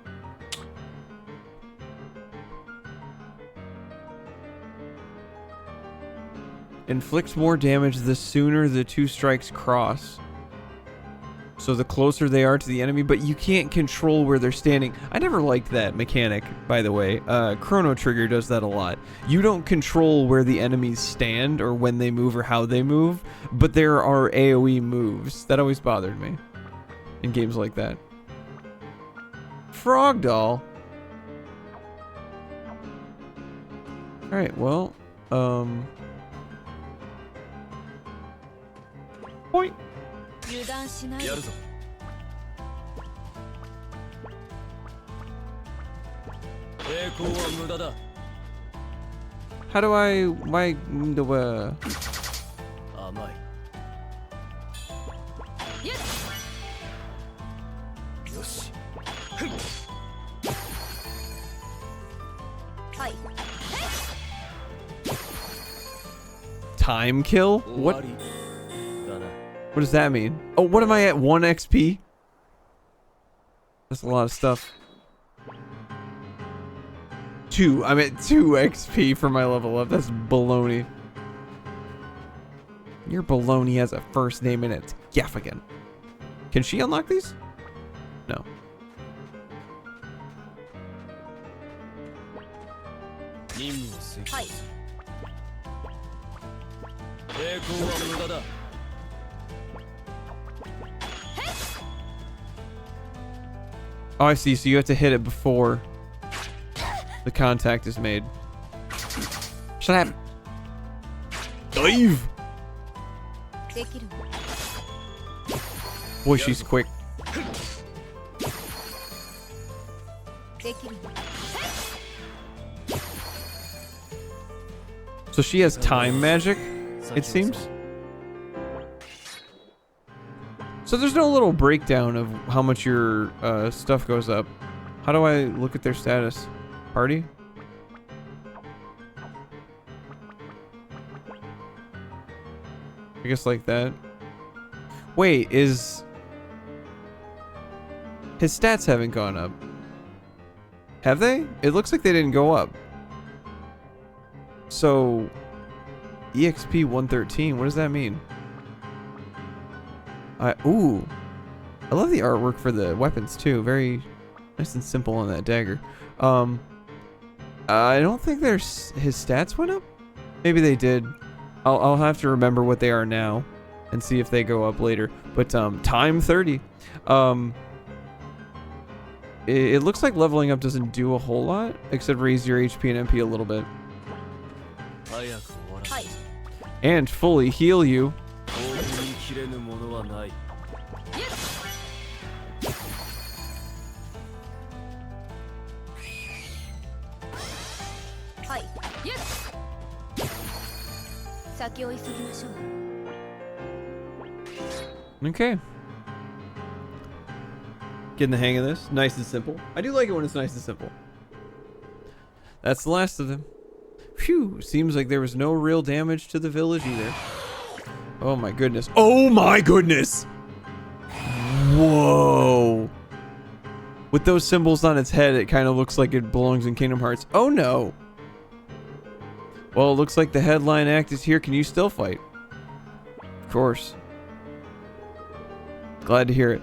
Inflicts more damage the sooner the 2 strikes cross. So the closer they are to the enemy, but you can't control where they're standing. I never liked that mechanic, by the way. Chrono Trigger does that a lot. You don't control where the enemies stand or when they move or how they move, but there are AoE moves. That always bothered me in games like that. Frog doll. Alright, well, Point. 油断しない。やるぞ。 抵抗は無駄だ。 How do I why the 甘い。よし。 はい。 time kill? 終 What わりだな。 what does that mean? Oh, what am I at? 1 XP? That's a lot of stuff. 2. I'm at 2 XP for my level up. That's baloney. Your baloney has a first name and it's Gaffigan. Can she unlock these? No. 任務を遂行。はい。 抵抗は無駄だ。 Oh, I see. So you have to hit it before the contact is made. Shut up. Dive. できる。 Boy, she's quick. できる。 So she has time magic, it seems. So there's no little breakdown of how much your stuff goes up. How do I look at their status? Party? I guess like that. Wait, his stats haven't gone up. Have they? It looks like they didn't go up. So, EXP 113, what does that mean? Ooh. I love the artwork for the weapons too. Very nice and simple on that dagger. I don't think his stats went up. Maybe they did. I'll have to remember what they are now and see if they go up later. But time 30. It looks like leveling up doesn't do a whole lot except raise your HP and MP a little bit. 早く終わらせ。はい。 And fully heal you. 大振り切れぬものはない。 はい。先を急ぎましょう。 Okay. Getting the hang of this. Nice and simple. I do like it when it's nice and simple. That's the last of them. Phew. Seems like there was no real damage to the village either. Oh my goodness. Oh my goodness! Whoa. With those symbols on its head, it kind of looks like it belongs in Kingdom Hearts. Oh no. Well, it looks like the headline act is here. Can you still fight? Of course. Glad to hear it.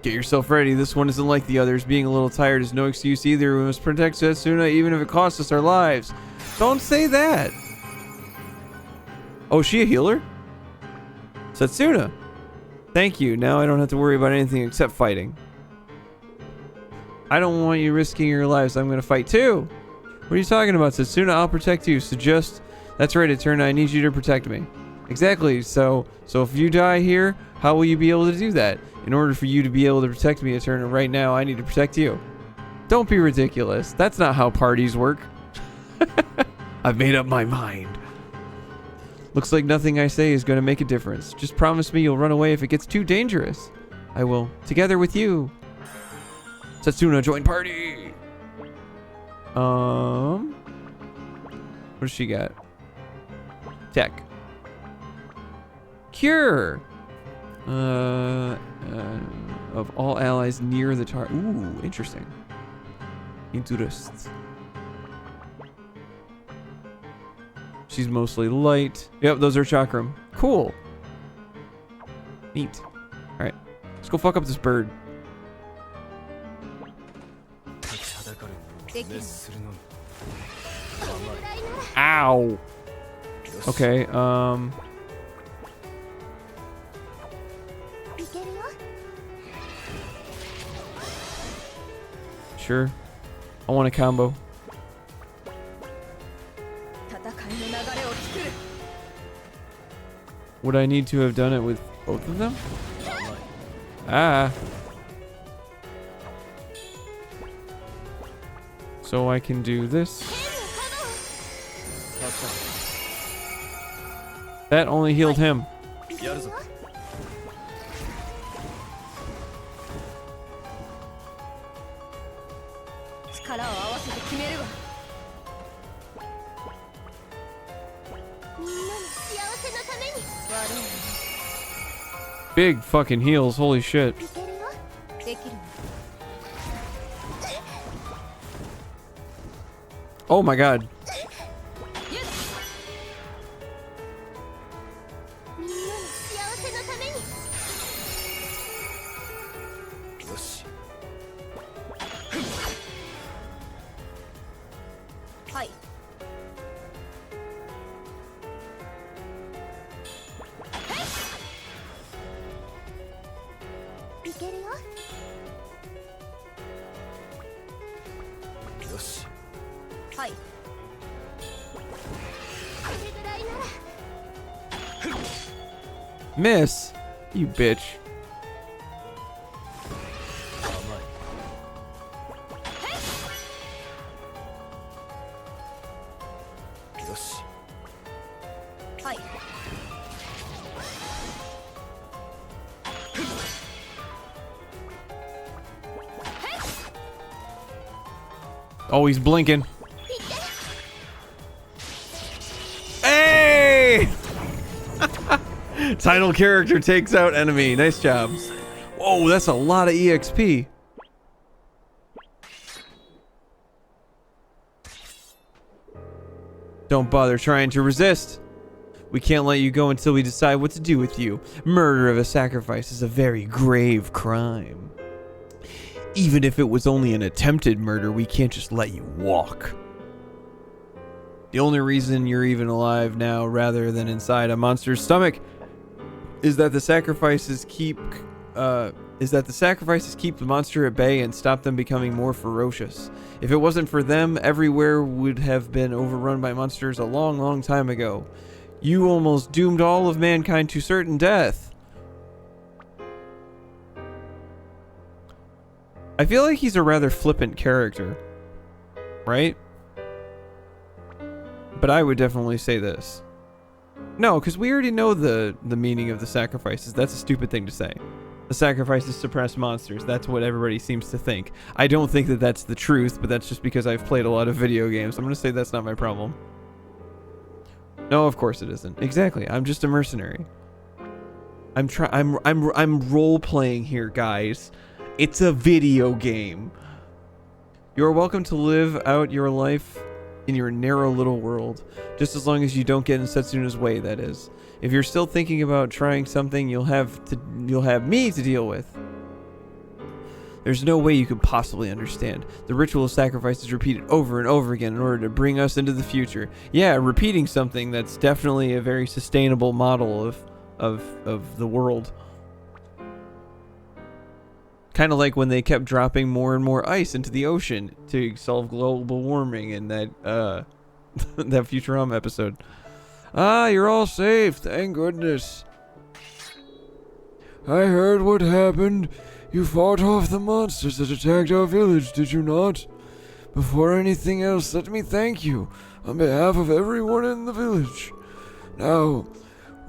Get yourself ready. This one isn't like the others. Being a little tired is no excuse either. We must protect Setsuna even if it costs us our lives. Don't say that. Oh, is she a healer? Setsuna. Thank you. Now I don't have to worry about anything except fighting. I don't want you risking your lives. I'm going to fight too. What are you talking about, Setsuna? I'll protect you. So just... That's right, Eterna. I need you to protect me. Exactly. So if you die here, how will you be able to do that? In order for you to be able to protect me, Eterna, right now, I need to protect you. Don't be ridiculous. That's not how parties work. I've made up my mind. Looks like nothing I say is going to make a difference. Just promise me you'll run away if it gets too dangerous. I will. Together with you. Setsuna, join party. What does she got? Tech. Cure. Of all allies near the target. Ooh, interesting. Interest. She's mostly light. Yep, those are chakram. Cool. Neat. Alright. Let's go fuck up this bird. Ow. Okay, sure. I want a combo. Would I need to have done it with both of them? Ah. So I can do this. That only healed him. やるぞ。力を合わせて決めるわ。みんなの幸せのために。悪いわね。 Big fucking heals. Holy shit. いけるよ。できるわ。 Oh my god. みんなの幸せのために。よし。はい。いけるよ。よし。はい。これぐらいなら。 Miss. You bitch. 甘い。よし。はい。 Oh, he's blinking. Hey! Title character takes out enemy. Nice job. Whoa, that's a lot of EXP. Don't bother trying to resist. We can't let you go until we decide what to do with you. Murder of a sacrifice is a very grave crime. Even if it was only an attempted murder, we can't just let you walk. The only reason you're even alive now rather than inside a monster's stomach is that the sacrifices keep the monster at bay and stop them becoming more ferocious. If it wasn't for them, everywhere would have been overrun by monsters a long, long time ago. You almost doomed all of mankind to certain death. I feel like he's a rather flippant character, right? But I would definitely say this. No, because we already know the meaning of the sacrifices. That's a stupid thing to say. The sacrifices suppress monsters. That's what everybody seems to think. I don't think that that's the truth, but that's just because I've played a lot of video games. I'm going to say that's not my problem. No, of course it isn't. Exactly. I'm just a mercenary. I'm role playing here, guys. It's a video game. You're welcome to live out your life in your narrow little world, just as long as you don't get in Setsuna's way, that is. If you're still thinking about trying something, you'll have me to deal with. There's no way you could possibly understand. The ritual of sacrifice is repeated over and over again in order to bring us into the future. Yeah, repeating something that's definitely a very sustainable model of the world. Kind of like when they kept dropping more and more ice into the ocean to solve global warming in that that Futurama episode. Ah, you're all safe, thank goodness. I heard what happened. You fought off the monsters that attacked our village, did you not? Before anything else, let me thank you on behalf of everyone in the village. Now,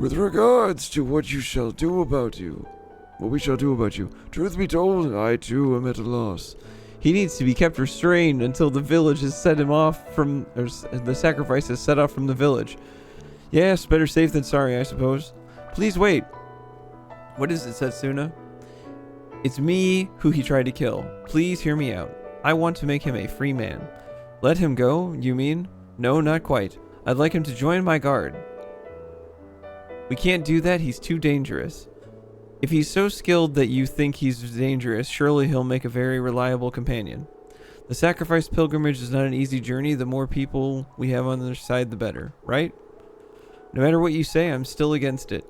with regards to what we shall do about you, truth be told, I too am at a loss. He needs to be kept restrained until the village has set him off from, or the sacrifice is set off from the village. Yes, better safe than sorry, I suppose. Please wait. What is it, Setsuna? It's me who he tried to kill. Please hear me out. I want to make him a free man. Let him go, you mean? No, not quite. I'd like him to join my guard. We can't do that, he's too dangerous. If he's so skilled that you think he's dangerous, surely he'll make a very reliable companion. The sacrifice pilgrimage is not an easy journey. The more people we have on their side, the better, right? No matter what you say, I'm still against it.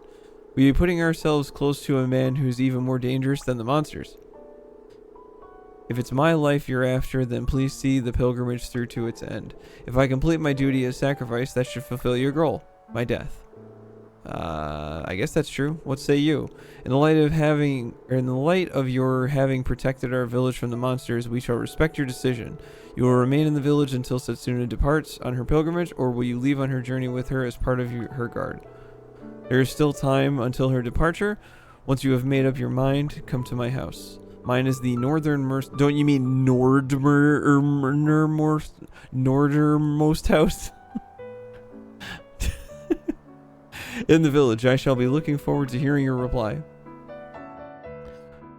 We'd be putting ourselves close to a man who's even more dangerous than the monsters. If it's my life you're after, then please see the pilgrimage through to its end. If I complete my duty as sacrifice, that should fulfill your goal, my death. I guess that's true. What say you? In the light of your having protected our village from the monsters, we shall respect your decision. You will remain in the village until Setsuna departs on her pilgrimage, or will you leave on her journey with her as part of her guard? There is still time until her departure. Once you have made up your mind, come to my house. Mine is the don't you mean northernmost house? In the village. I shall be looking forward to hearing your reply.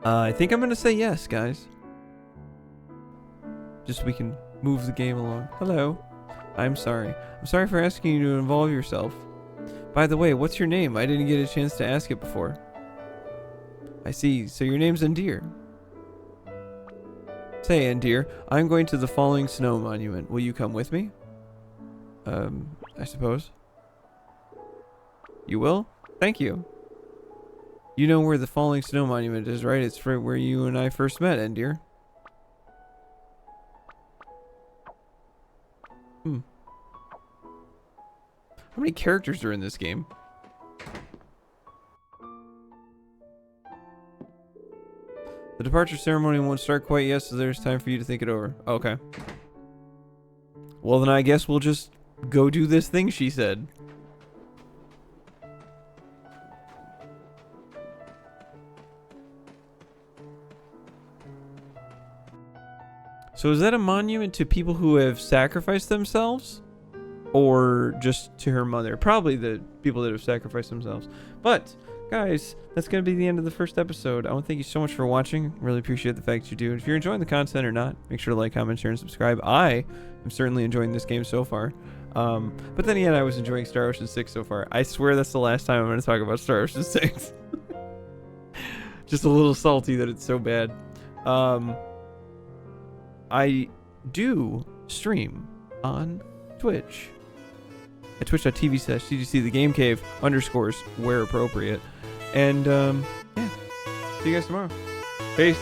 I think I'm going to say yes, guys. Just so we can move the game along. Hello. I'm sorry. I'm sorry for asking you to involve yourself. By the way, what's your name? I didn't get a chance to ask it before. I see. So your name's Endear. Say, Endear, I'm going to the Falling Snow Monument. Will you come with me? I suppose. You will? Thank you. You know where the Falling Snow Monument is, right? It's right where you and I first met, Endear. How many characters are in this game? The departure ceremony won't start quite yet, so there's time for you to think it over. Okay. Well, then I guess we'll just go do this thing she said. So is that a monument to people who have sacrificed themselves? Or just to her mother? Probably the people that have sacrificed themselves. But, guys, that's going to be the end of the first episode. I want to thank you so much for watching. Really appreciate the fact you do. If you're enjoying the content or not, make sure to like, comment, share, and subscribe. I am certainly enjoying this game so far. But then again, I was enjoying Star Ocean 6 so far. I swear that's the last time I'm going to talk about Star Ocean 6. Just a little salty that it's so bad. I do stream on Twitch at twitch.tv/TGC the Game Cave _ where appropriate. And yeah, see you guys tomorrow. Peace.